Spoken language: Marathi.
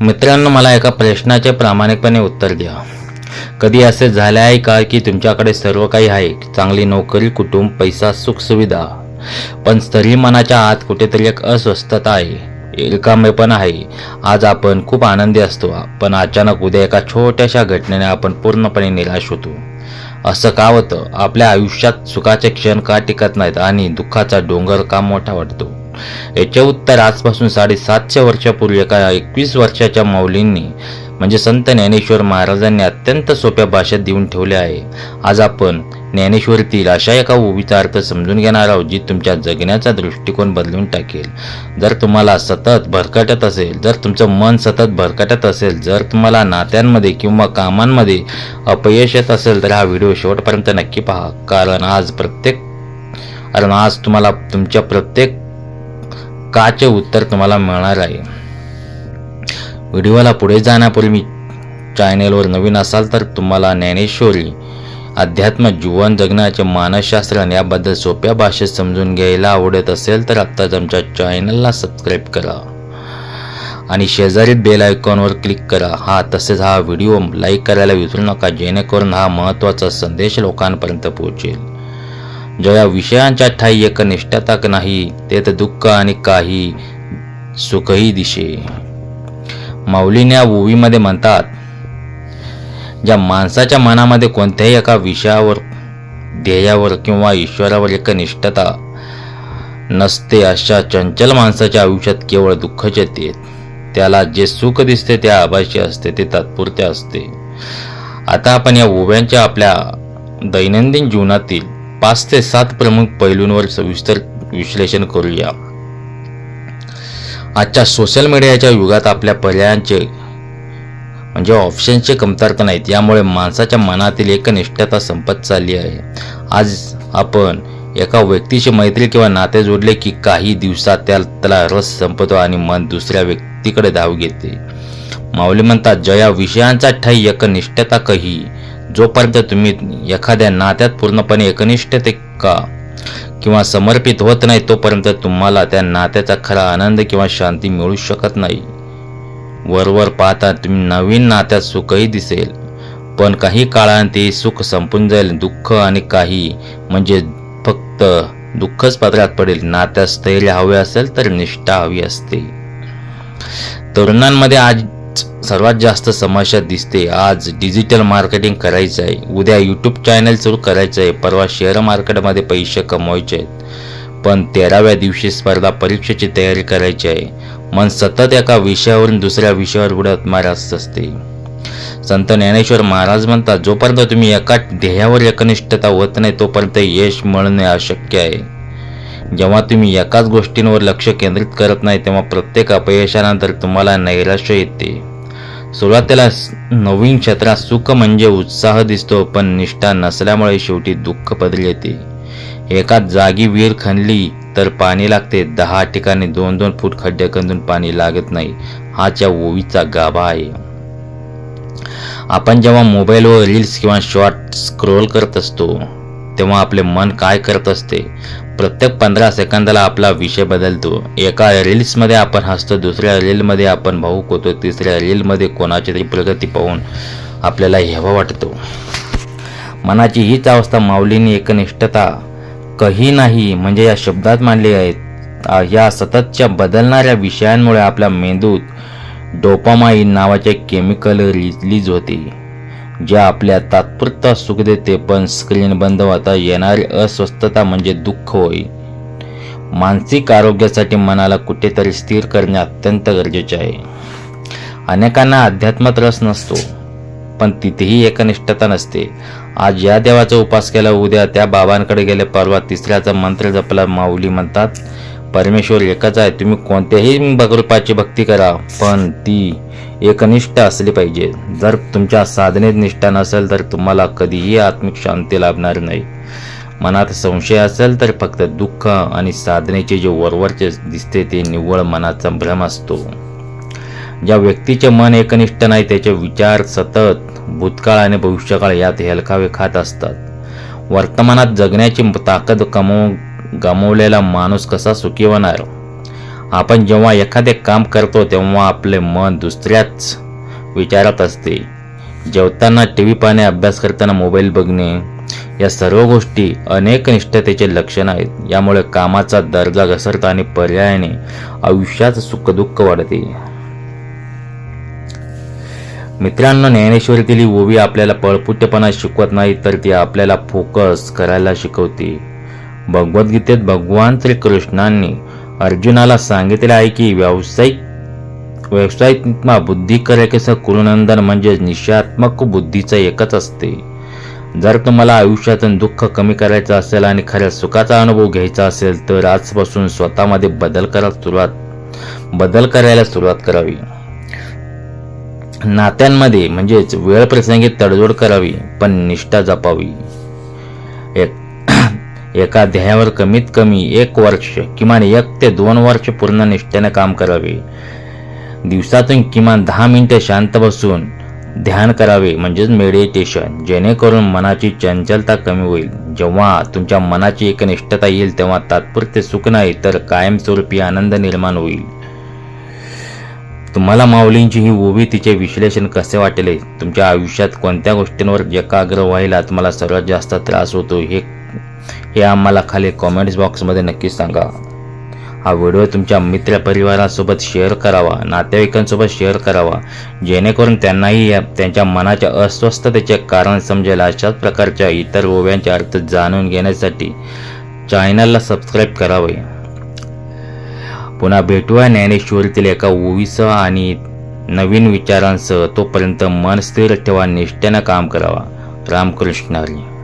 मित्रांनो, मला एका प्रश्नाचे प्रामाणिकपणे उत्तर द्या. कधी असे झाले आहे का की तुमच्याकडे सर्व काही आहे, चांगली नोकरी, कुटुंब, पैसा, सुखसुविधा, पण तरी मनाच्या आत कुठेतरी एक अस्वस्थता आहे, रिकामेपण आहे. आज आपण खूप आनंदी असतो, पण अचानक उद्या एका छोट्याशा घटनेने आपण पूर्णपणे निराश होतो. असं का होतं? आपल्या आयुष्यात सुखाचे क्षण का टिकत नाहीत आणि दुःखाचा डोंगर का मोठा वाटतो? याचे उत्तर आजपासून 750 वर्षापूर्वी एका 21 वर्षाच्या माऊलींनी म्हणजे संत ज्ञानेश्वर महाराजांनी अत्यंत सोप्या भाषेत देऊन ठेवले आहे. आज आपण ज्ञानेश्वरीतील अशा एका ओवीचा अर्थ समजून घेणार आहोत, जी तुमच्या जगण्याचा दृष्टिकोन बदलून टाकेल. जर तुम्हाला सतत भरकटत असेल, जर तुमचं मन सतत भरकटत असेल, जर तुम्हाला नात्यांमध्ये किंवा कामांमध्ये अपयश येत असेल, तर हा व्हिडिओ शेवटपर्यंत नक्की पहा. कारण आज तुम्हाला तुमच्या प्रत्येक काचे उत्तर तुम्हाला मिळणार आहे. व्हिडिओला पुढे जाण्यापूर्वी चॅनेलवर नवीन असाल तर तुम्हाला ज्ञानेश्वरी, अध्यात्म, जीवन जगण्याचे मानसशास्त्र याबद्दल सोप्या भाषेत समजून घ्यायला आवडत असेल तर आत्ताच आमच्या चॅनलला सबस्क्राईब करा आणि शेजारील बेल आयकॉनवर क्लिक करा. तसेच हा व्हिडिओ लाईक करायला विसरू नका, जेणेकरून हा महत्त्वाचा संदेश लोकांपर्यंत पोहोचेल. ज्या विषयांच्या ठाई एकनिष्ठता नाही, तेथ दुःख आणि काही सुखही दिशे. माऊलीने या ओवीमध्ये म्हणतात, ज्या माणसाच्या मनामध्ये कोणत्याही एका विषयावर, ध्येयावर किंवा ईश्वरावर एकनिष्ठता नसते, अशा चंचल माणसाच्या आयुष्यात केवळ दुःखच येते. त्याला जे सुख दिसते ते आभासी असते, ते तात्पुरते असते. आता आपण या ओव्यांच्या आपल्या दैनंदिन जीवनातील 5 ते 7 प्रमुख पैलूंवर सविस्तर विश्लेषण करूया. आजच्या सोशल मीडियाच्या युगात आपल्या पर्यायांचे म्हणजे ऑप्शनचे कमतरता नाहीत. यामुळे माणसाच्या मनातील एकनिष्ठता संपत चालली आहे. आज आपण एका व्यक्तीशी मैत्री किंवा नाते जोडले की काही दिवसात त्याला रस संपतो आणि मन दुसऱ्या व्यक्तीकडे धाव घेते. माऊली म्हणतात, जया विषयांचा ठाई एकनिष्ठता कही. जोपर्यंत तुम्ही एखाद्या नात्यात पूर्णपणे एकनिष्ठते किंवा समर्पित होत नाही, तोपर्यंत तुम्हाला त्या नात्याचा खरा आनंद किंवा शांती मिळू शकत नाही. वरवर पाहता तुम्ही नवीन नात्यात सुखही दिसेल, पण काही काळाने ते सुख संपून जाईल. दुःख आणि काही म्हणजे फक्त दुःखच पदरात पडेल. नात्यात स्थैर्य हवे असेल तर निष्ठा हवी असते. तरुणांमध्ये आज सर्वात जास्त समस्या दिसते. आज डिजिटल मार्केटिंग करायचं आहे, उद्या यूट्यूब चॅनल सुरू करायचं आहे, परवा शेअर मार्केटमध्ये पैसे कमवायचे आहेत, पण 13व्या दिवशी स्पर्धा परीक्षेची तयारी करायची आहे. मन सतत एका विषयावरून दुसऱ्या विषयावर उडत मारत असते. संत ज्ञानेश्वर महाराज म्हणतात, जोपर्यंत तुम्ही एका ध्येयावर एकनिष्ठता होत नाही, तोपर्यंत यश मिळणे अशक्य आहे. जेव्हा तुम्ही एकाच गोष्टींवर लक्ष केंद्रित करत नाही, तेव्हा प्रत्येक अपयशानंतर तुम्हाला नैराश्य येते. सुरुवातीला नवीन क्षेत्रात सुख म्हणजे उत्साह दिसतो, पण निष्ठा नसल्यामुळे शेवटी दुःख पदरी येते. एका जागी विहीर खणली तर पाणी लागते, 10 ठिकाणी 2-2 फूट खड्डे खंदून पाणी लागत नाही. हाच या ओवीचा गाभा आहे. आपण जेव्हा मोबाईलवर रील्स किंवा शॉर्ट स्क्रोल करत असतो, तेव्हा आपले मन काय करत असते? प्रत्येक 15 सेकंदाला आपला विषय बदलतो. एका रील्समध्ये आपण हसतो, दुसऱ्या रीलमध्ये आपण भावुक होतो, तिसऱ्या रीलमध्ये कोणाची तरी प्रगती पाहून आपल्याला हेवा वाटतो. मनाची हीच अवस्था माऊलींनी एकनिष्ठता कही नाही म्हणजे या शब्दात मांडली आहे. या सततच्या बदलणाऱ्या विषयांमुळे आपल्या मेंदूत डोपामाइन नावाचे केमिकल रिलीज होते, जे आपल्या तात्पुरता सुख देते, पण स्क्रीन बंद होता येणारी अस्वस्थता म्हणजे दुःख होय. मानसिक आरोग्यासाठी मनाला कुठेतरी स्थिर करणे अत्यंत गरजेचे आहे. अनेकांना अध्यात्मात रस नसतो, पण तिथेही एकनिष्ठता नसते. आज या देवाचा उपास केला, उद्या त्या बाबांकडे गेले, परवा तिसऱ्याचा मंत्र जपला. माऊली म्हणतात, परमेश्वर एकच आहे. तुम्ही कोणत्याही रूपाची भक्ती करा, पण ती एकनिष्ठ असली पाहिजे. जर तुमच्या साधनेत निष्ठा नसेल तर तुम्हाला कधीही आत्मिक शांती लाभणार नाही. मनात संशय असेल तर फक्त दुःख आणि साधनेचे जे वरवरचे दिसते ते निव्वळ मनाचा भ्रम असतो. ज्या व्यक्तीचे मन एकनिष्ठ नाही, त्याचे विचार सतत भूतकाळ आणि भविष्यकाळ यात हेलकावे खात असतात. वर्तमानात जगण्याची ताकद गमावलेला माणूस कसा सुखी होणार? आपण जेव्हा एखादे काम करतो तेव्हा आपले मन दुसऱ्याच विचारात असते. जेवताना टीव्ही पाहणे, अभ्यास करताना मोबाईल बघणे, या सर्व गोष्टी अनेक निष्ठतेचे लक्षण आहेत. यामुळे कामाचा दर्जा घसरतो आणि पर्यायाने आयुष्यात सुखदुःख वाढते. मित्रांनो, ज्ञानेश्वरीतील ही ओवी आपल्याला पळपुटेपणा शिकवत नाही, तर ती आपल्याला फोकस करायला शिकवते. भगवद्गीतेत भगवान श्रीकृष्णांनी अर्जुनाला सांगितले आहे की व्यवसायिक बुद्धी करेकेस कुरुनंदन म्हणजे निश्चयात्मक बुद्धीचं एकच असते. जर तुम्हाला आयुष्यातून दुःख कमी करायचं असेल आणि खऱ्या सुखाचा अनुभव घ्यायचा असेल तर आजपासून स्वतःमध्ये बदल करायला सुरुवात करावी. नात्यांमध्ये म्हणजेच वेळ प्रसंगी तडजोड करावी, पण निष्ठा जपावी. एका ध्येयावर कमीत कमी 1 वर्ष, किमान 1 ते 2 वर्ष पूर्ण निष्ठेने काम करावे. दिवसातून किमान 10 मिनिटे शांत बसून ध्यान करावे, म्हणजेच मेडिटेशन, जेणेकरून मनाची चंचलता कमी होईल. जेव्हा तुमच्या मनाची एकनिष्ठता येईल तेव्हा तात्पुरते सुख नाही तर कायमस्वरूपी आनंद निर्माण होईल. तुम्हाला माऊलींची ही ओवी, तिचे विश्लेषण कसे वाटले? तुमच्या आयुष्यात कोणत्या गोष्टींवर एकाग्र व्हायला तुम्हाला सर्वात जास्त त्रास होतो हे आम्हाला खाली कॉमेंट्स बॉक्समध्ये नक्की सांगा. हा व्हिडिओ तुमच्या मित्रपरिवारासोबत शेअर करावा, नातेवाईकांसोबत शेअर करावा, जेणेकरून त्यांनाही त्यांच्या मनाच्या अस्वस्थतेचे कारण समजेल. अशाच प्रकारच्या इतर ओव्यांचे अर्थ जाणून घेण्यासाठी चॅनलला सबस्क्राईब करावे. पुन्हा भेटूया ज्ञानेश्वरीतील एका ओवीसह आणि नवीन विचारांसह. तोपर्यंत मन स्थिर ठेवा, निष्ठेने काम करावा. रामकृष्ण हरी.